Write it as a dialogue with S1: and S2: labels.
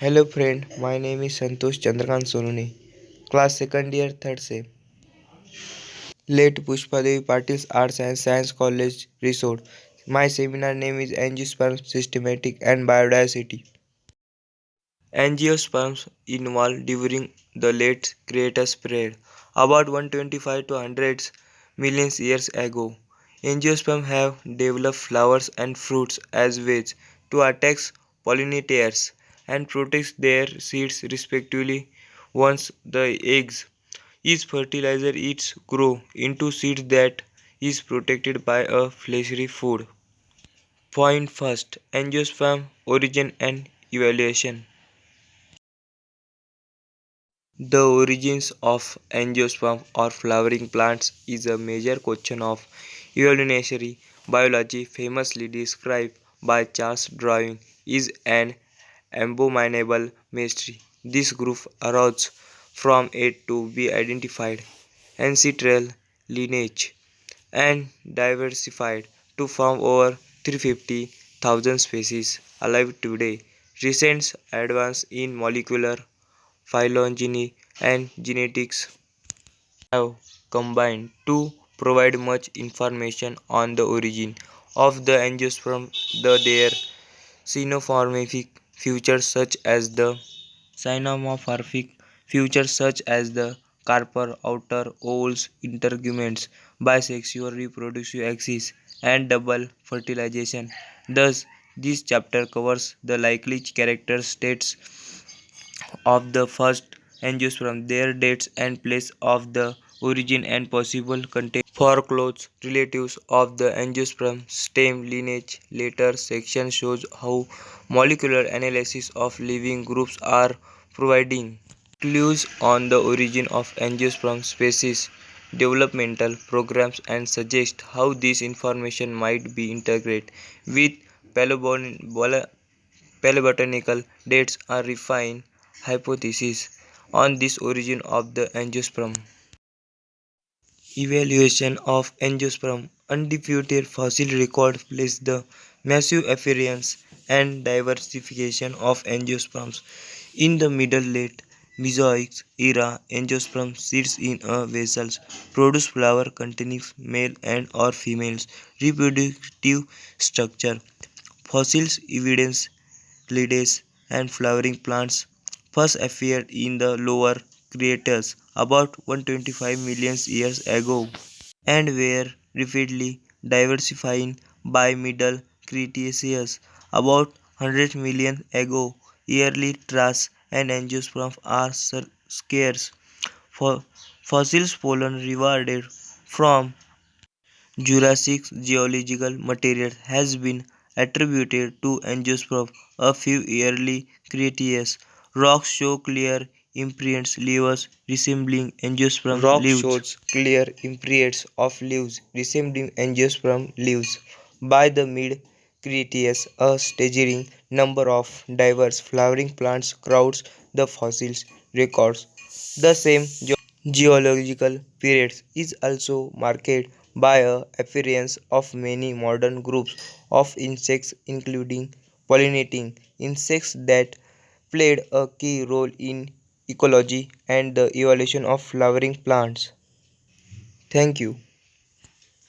S1: Hello friend, my name is Santosh Chandrakant Sonuni, class second year third sem. Late Pushpadevi Patil's Arts and Science College Resort. My seminar name is Angiosperm Systematic and Biodiversity. Angiosperms evolved during the late Cretaceous period, about 125 to 100 million years ago. Angiosperms have developed flowers and fruits as ways to attack pollinators and protect their seeds respectively. Once the eggs is fertilizer it grow into seeds that is protected by a fleshy food. Point first, angiosperm origin and evaluation. The origins of angiosperm or flowering plants is a major question of evolutionary biology famously described by Charles Darwin is an abominable mystery. This group arose from it to be identified ancestral lineage and diversified to form over 350,000 species alive today. Recent advances in molecular phylogeny and genetics have combined to provide much information on the origin of the angiosperm, their xenomorphic features such as the Cynomorphic features such as the carpal outer ovals, interguments, bisexual reproductive axis, and double fertilization. Thus, this chapter covers the likely characteristics of the first angiosperm, their dates and place of the origin, and possible content. For close relatives of the angiosperm stem lineage, later section shows how molecular analysis of living groups are providing clues on the origin of angiosperm species, developmental programs, and suggest how this information might be integrated with paleobotanical dates or refined hypotheses on this origin of the angiosperm. Evaluation of angiosperm. Undisputed fossil record place the massive appearance and diversification of angiosperms in the middle late Mesozoic era. Angiosperm sits in a vessels, produce flower containing male and or females reproductive structure. Fossils evidence Lides and flowering plants first appeared in the lower Cretaceous about 125 million years ago and were rapidly diversifying by Middle Cretaceous about 100 million ago. Early trace and angiosperms are scarce. For fossils pollen rewarded from Jurassic geological material has been attributed to angiosperms. A few early Cretaceous rocks show clear imprints leaves resembling angiosperm leaves. Shows clear imprints of leaves resembling angiosperm leaves. By the mid Cretaceous, a staggering number of diverse flowering plants crowds the fossils records. The same geological period is also marked by a appearance of many modern groups of insects including pollinating insects that played a key role in ecology and the evolution of flowering plants. Thank you.